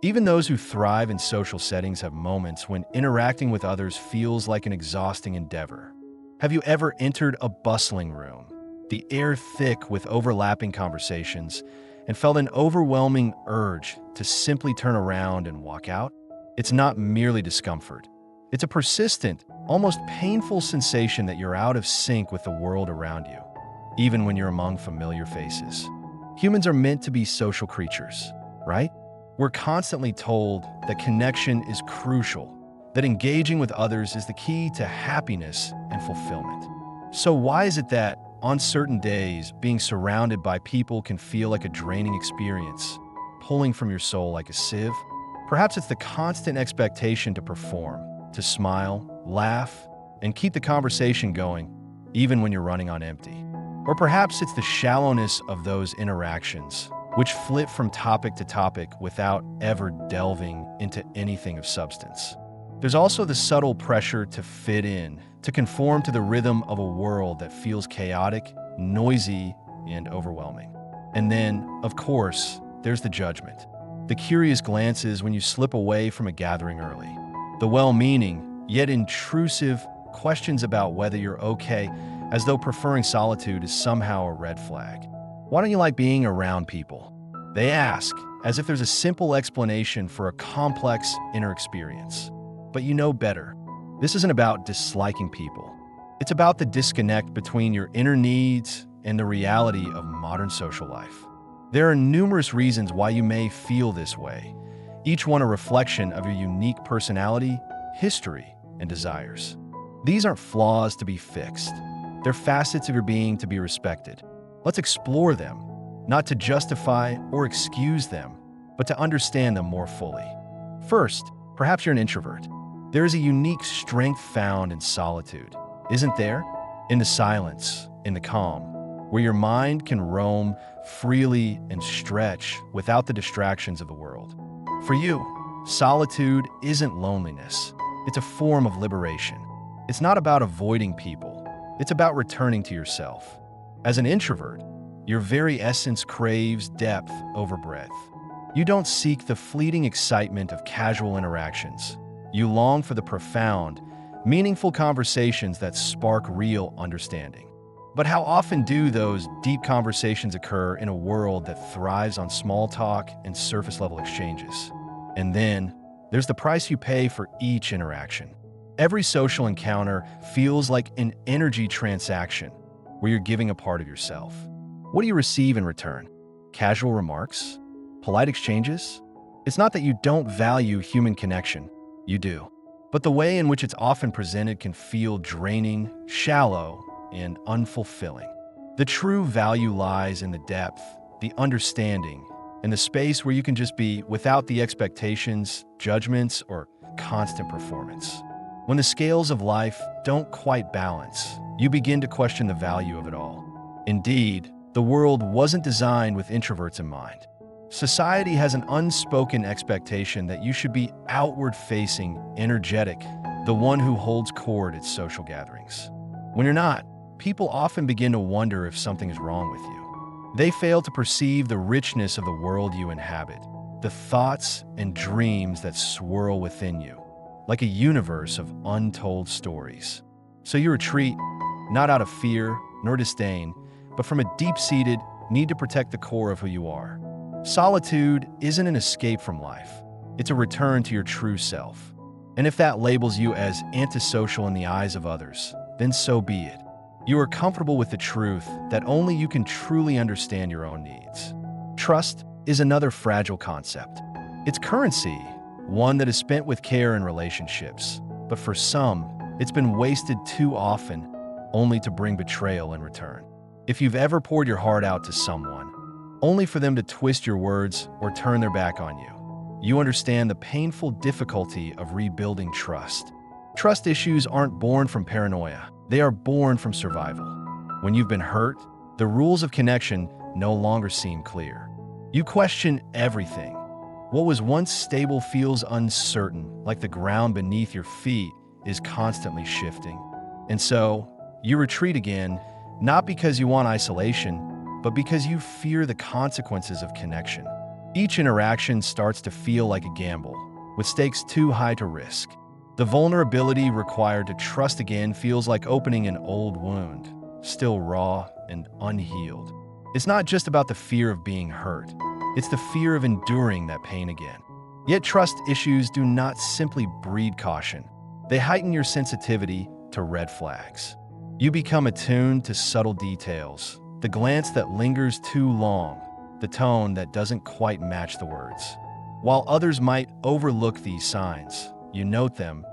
Even those who thrive in social settings have moments when interacting with others feels like an exhausting endeavor. Have you ever entered a bustling room, the air thick with overlapping conversations, and felt an overwhelming urge to simply turn around and walk out? It's not merely discomfort. It's a persistent, almost painful sensation that you're out of sync with the world around you, even when you're among familiar faces. Humans are meant to be social creatures, right? We're constantly told that connection is crucial, that engaging with others is the key to happiness and fulfillment. So why is it that, on certain days, being surrounded by people can feel like a draining experience, pulling from your soul like a sieve? Perhaps it's the constant expectation to perform, to smile, laugh, and keep the conversation going, even when you're running on empty. Or perhaps it's the shallowness of those interactions, which flip from topic to topic without ever delving into anything of substance. There's also the subtle pressure to fit in, to conform to the rhythm of a world that feels chaotic, noisy, and overwhelming. And then, of course, there's the judgment. The curious glances when you slip away from a gathering early. The well-meaning, yet intrusive, questions about whether you're okay, as though preferring solitude is somehow a red flag. Why don't you like being around people? They ask, as if there's a simple explanation for a complex inner experience. But you know better. This isn't about disliking people. It's about the disconnect between your inner needs and the reality of modern social life. There are numerous reasons why you may feel this way, each one a reflection of your unique personality, history, and desires. These aren't flaws to be fixed. They're facets of your being to be respected. Let's explore them, not to justify or excuse them, but to understand them more fully. First, perhaps you're an introvert. There is a unique strength found in solitude, isn't there? In the silence, in the calm, where your mind can roam freely and stretch without the distractions of the world. For you, solitude isn't loneliness. It's a form of liberation. It's not about avoiding people. It's about returning to yourself. As an introvert, your very essence craves depth over breadth. You don't seek the fleeting excitement of casual interactions. You long for the profound, meaningful conversations that spark real understanding. But how often do those deep conversations occur in a world that thrives on small talk and surface-level exchanges? And then, there's the price you pay for each interaction. Every social encounter feels like an energy transaction where you're giving a part of yourself. What do you receive in return? Casual remarks? Polite exchanges? It's not that you don't value human connection. You do. But the way in which it's often presented can feel draining, shallow, and unfulfilling. The true value lies in the depth, the understanding, and the space where you can just be without the expectations, judgments, or constant performance. When the scales of life don't quite balance, you begin to question the value of it all. Indeed, the world wasn't designed with introverts in mind. Society has an unspoken expectation that you should be outward-facing, energetic, the one who holds court at social gatherings. When you're not, people often begin to wonder if something is wrong with you. They fail to perceive the richness of the world you inhabit, the thoughts and dreams that swirl within you, like a universe of untold stories. So you retreat, not out of fear nor disdain, but from a deep-seated need to protect the core of who you are. Solitude isn't an escape from life. It's a return to your true self. And if that labels you as antisocial in the eyes of others, then so be it. You are comfortable with the truth that only you can truly understand your own needs. Trust is another fragile concept. It's currency, one that is spent with care in relationships, but for some, it's been wasted too often, only to bring betrayal in return. If you've ever poured your heart out to someone, only for them to twist your words or turn their back on you, you understand the painful difficulty of rebuilding trust. Trust issues aren't born from paranoia. They are born from survival. When you've been hurt, the rules of connection no longer seem clear. You question everything. What was once stable feels uncertain, like the ground beneath your feet is constantly shifting. And so, you retreat again, not because you want isolation, but because you fear the consequences of connection. Each interaction starts to feel like a gamble, with stakes too high to risk. The vulnerability required to trust again feels like opening an old wound, still raw and unhealed. It's not just about the fear of being hurt, it's the fear of enduring that pain again. Yet trust issues do not simply breed caution. They heighten your sensitivity to red flags. You become attuned to subtle details, the glance that lingers too long, the tone that doesn't quite match the words. While others might overlook these signs, you note them,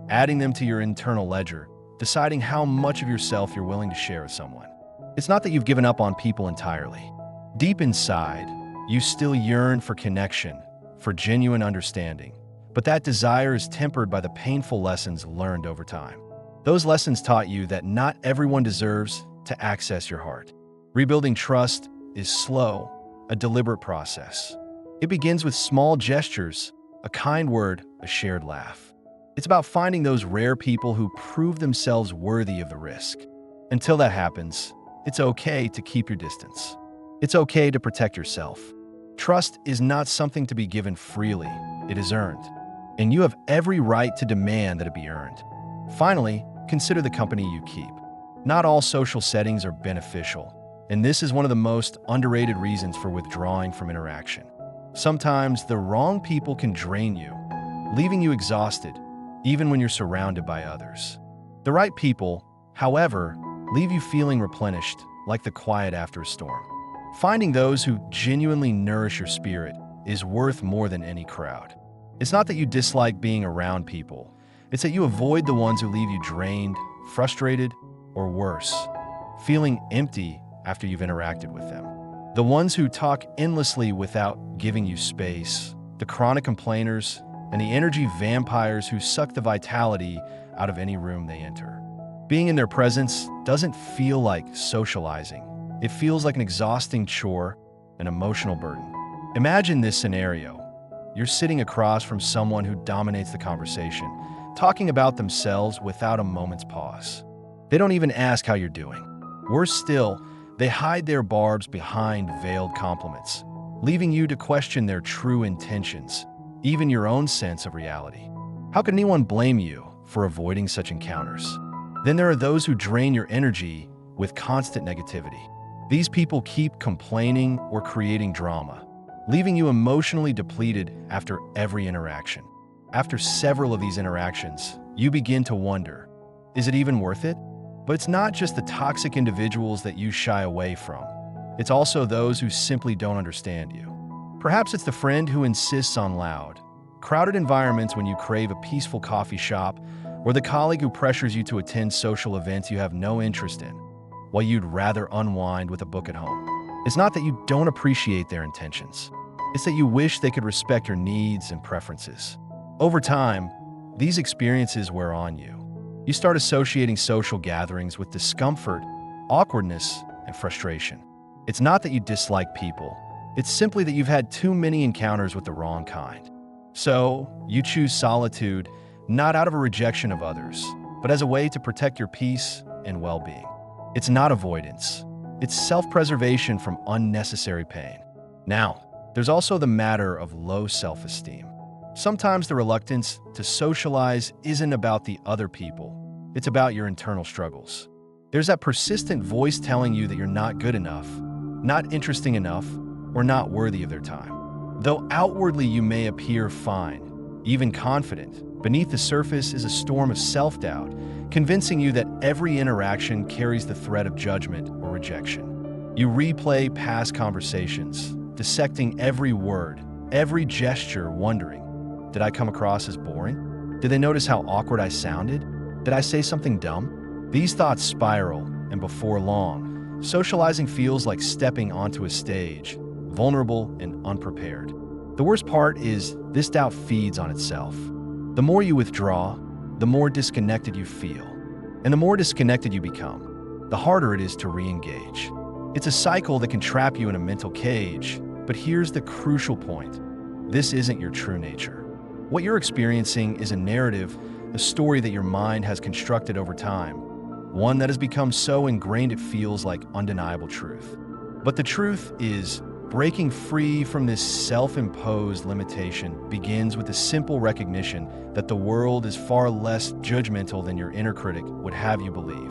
adding them to your internal ledger, deciding how much of yourself you're willing to share with someone. It's not that you've given up on people entirely. Deep inside, you still yearn for connection, for genuine understanding. But that desire is tempered by the painful lessons learned over time. Those lessons taught you that not everyone deserves to access your heart. Rebuilding trust is slow, a deliberate process. It begins with small gestures, a kind word, a shared laugh. It's about finding those rare people who prove themselves worthy of the risk. Until that happens, it's okay to keep your distance. It's okay to protect yourself. Trust is not something to be given freely, it is earned. And you have every right to demand that it be earned. Finally, consider the company you keep. Not all social settings are beneficial, and this is one of the most underrated reasons for withdrawing from interaction. Sometimes the wrong people can drain you, leaving you exhausted, even when you're surrounded by others. The right people, however, leave you feeling replenished, like the quiet after a storm. Finding those who genuinely nourish your spirit is worth more than any crowd. It's not that you dislike being around people, it's that you avoid the ones who leave you drained, frustrated, or worse, feeling empty after you've interacted with them. The ones who talk endlessly without giving you space, the chronic complainers, and the energy vampires who suck the vitality out of any room they enter. Being in their presence doesn't feel like socializing. It feels like an exhausting chore, an emotional burden. Imagine this scenario. You're sitting across from someone who dominates the conversation, talking about themselves without a moment's pause. They don't even ask how you're doing. Worse still, they hide their barbs behind veiled compliments, leaving you to question their true intentions, even your own sense of reality. How can anyone blame you for avoiding such encounters? Then there are those who drain your energy with constant negativity. These people keep complaining or creating drama, leaving you emotionally depleted after every interaction. After several of these interactions, you begin to wonder, is it even worth it? But it's not just the toxic individuals that you shy away from. It's also those who simply don't understand you. Perhaps it's the friend who insists on loud, crowded environments when you crave a peaceful coffee shop, or the colleague who pressures you to attend social events you have no interest in, while you'd rather unwind with a book at home. It's not that you don't appreciate their intentions. It's that you wish they could respect your needs and preferences. Over time, these experiences wear on you. You start associating social gatherings with discomfort, awkwardness, and frustration. It's not that you dislike people. It's simply that you've had too many encounters with the wrong kind. So, you choose solitude, not out of a rejection of others, but as a way to protect your peace and well-being. It's not avoidance. It's self-preservation from unnecessary pain. Now, there's also the matter of low self-esteem. Sometimes the reluctance to socialize isn't about the other people. It's about your internal struggles. There's that persistent voice telling you that you're not good enough, not interesting enough, or not worthy of their time. Though outwardly you may appear fine, even confident, beneath the surface is a storm of self-doubt, convincing you that every interaction carries the threat of judgment or rejection. You replay past conversations, dissecting every word, every gesture, wondering, did I come across as boring? Did they notice how awkward I sounded? Did I say something dumb? These thoughts spiral, and before long, socializing feels like stepping onto a stage, vulnerable and unprepared. The worst part is this doubt feeds on itself. The more you withdraw, the more disconnected you feel. And the more disconnected you become, the harder it is to re-engage. It's a cycle that can trap you in a mental cage, but here's the crucial point. This isn't your true nature. What you're experiencing is a narrative, a story that your mind has constructed over time, one that has become so ingrained it feels like undeniable truth. But the truth is, Breaking free from this self-imposed limitation begins with the simple recognition that the world is far less judgmental than your inner critic would have you believe.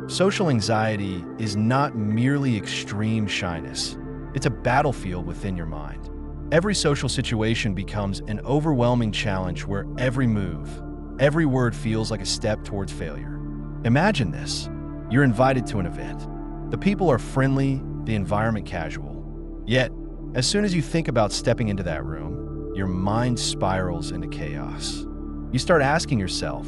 Social anxiety is not merely extreme shyness. It's a battlefield within your mind. Every social situation becomes an overwhelming challenge where every move, every word feels like a step towards failure. Imagine this. You're invited to an event. The people are friendly, the environment casual. Yet, as soon as you think about stepping into that room, your mind spirals into chaos. You start asking yourself,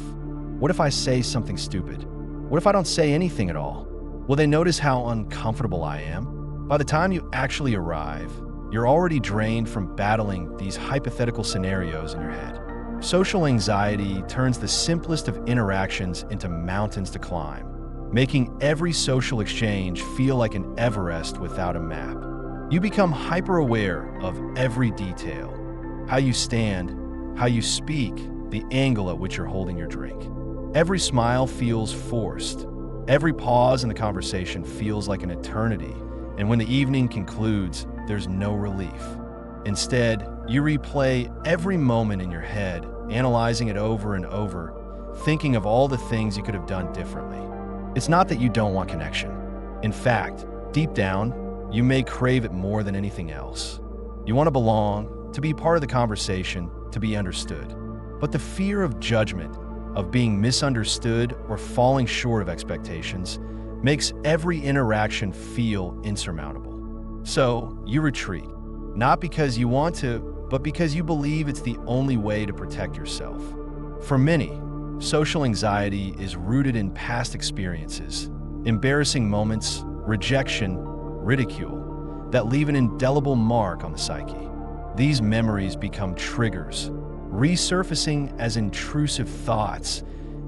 what if I say something stupid? What if I don't say anything at all? Will they notice how uncomfortable I am? By the time you actually arrive, you're already drained from battling these hypothetical scenarios in your head. Social anxiety turns the simplest of interactions into mountains to climb, making every social exchange feel like an Everest without a map. You become hyper-aware of every detail, how you stand, how you speak, the angle at which you're holding your drink. Every smile feels forced. Every pause in the conversation feels like an eternity, and when the evening concludes, there's no relief. Instead, you replay every moment in your head, analyzing it over and over, thinking of all the things you could have done differently. It's not that you don't want connection. In fact, deep down, you may crave it more than anything else. You want to belong, to be part of the conversation, to be understood. But the fear of judgment, of being misunderstood or falling short of expectations, makes every interaction feel insurmountable. So, you retreat, not because you want to, but because you believe it's the only way to protect yourself. For many, social anxiety is rooted in past experiences, embarrassing moments, rejection, ridicule, that leave an indelible mark on the psyche. These memories become triggers, resurfacing as intrusive thoughts,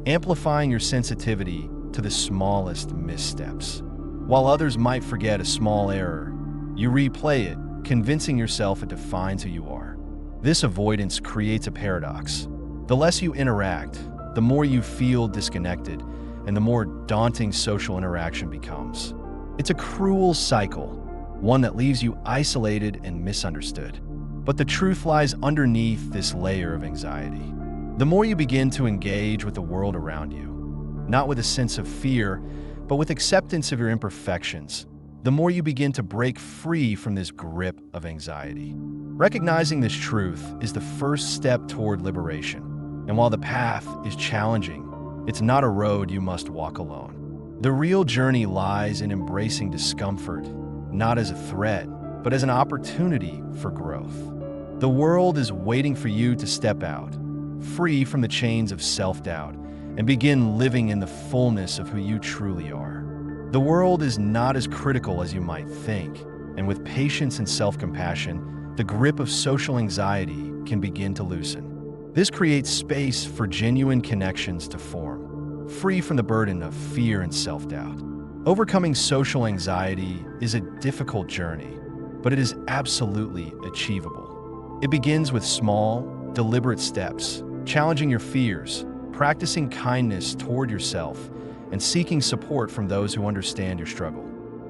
amplifying your sensitivity to the smallest missteps. While others might forget a small error, you replay it, convincing yourself it defines who you are. This avoidance creates a paradox. The less you interact, the more you feel disconnected, and the more daunting social interaction becomes. It's a cruel cycle, one that leaves you isolated and misunderstood. But the truth lies underneath this layer of anxiety. The more you begin to engage with the world around you, not with a sense of fear, but with acceptance of your imperfections, the more you begin to break free from this grip of anxiety. Recognizing this truth is the first step toward liberation. And while the path is challenging, it's not a road you must walk alone. The real journey lies in embracing discomfort, not as a threat, but as an opportunity for growth. The world is waiting for you to step out, free from the chains of self-doubt, and begin living in the fullness of who you truly are. The world is not as critical as you might think, and with patience and self-compassion, the grip of social anxiety can begin to loosen. This creates space for genuine connections to form, free from the burden of fear and self-doubt. Overcoming social anxiety is a difficult journey, but it is absolutely achievable. It begins with small, deliberate steps, challenging your fears, practicing kindness toward yourself, and seeking support from those who understand your struggle.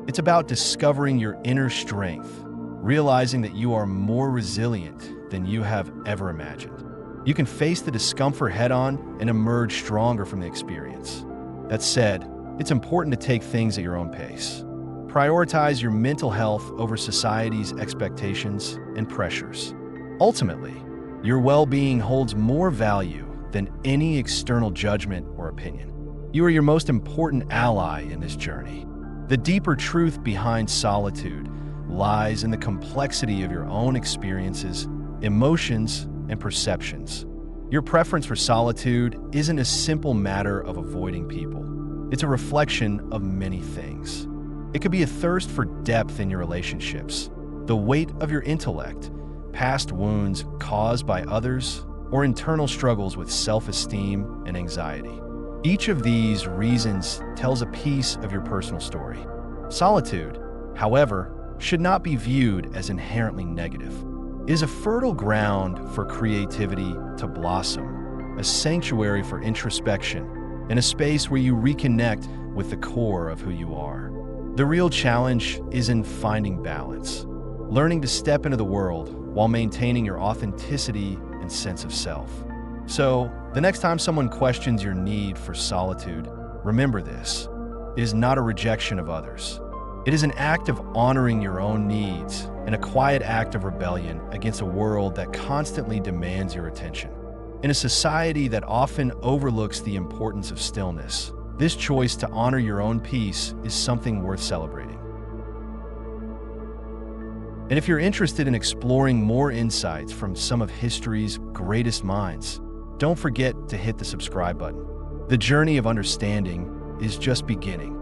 It's about discovering your inner strength, realizing that you are more resilient than you have ever imagined. You can face the discomfort head-on and emerge stronger from the experience. That said, it's important to take things at your own pace. Prioritize your mental health over society's expectations and pressures. Ultimately, your well-being holds more value than any external judgment or opinion. You are your most important ally in this journey. The deeper truth behind solitude lies in the complexity of your own experiences, emotions, and perceptions. Your preference for solitude isn't a simple matter of avoiding people. It's a reflection of many things. It could be a thirst for depth in your relationships, the weight of your intellect, past wounds caused by others, or internal struggles with self-esteem and anxiety. Each of these reasons tells a piece of your personal story. Solitude, however, should not be viewed as inherently negative. It is a fertile ground for creativity to blossom, a sanctuary for introspection, and a space where you reconnect with the core of who you are. The real challenge is in finding balance. learning to step into the world while maintaining your authenticity and sense of self. So, the next time someone questions your need for solitude, remember this: it is not a rejection of others. It is an act of honoring your own needs and a quiet act of rebellion against a world that constantly demands your attention. In a society that often overlooks the importance of stillness, this choice to honor your own peace is something worth celebrating. And if you're interested in exploring more insights from some of history's greatest minds, don't forget to hit the subscribe button. The journey of understanding is just beginning.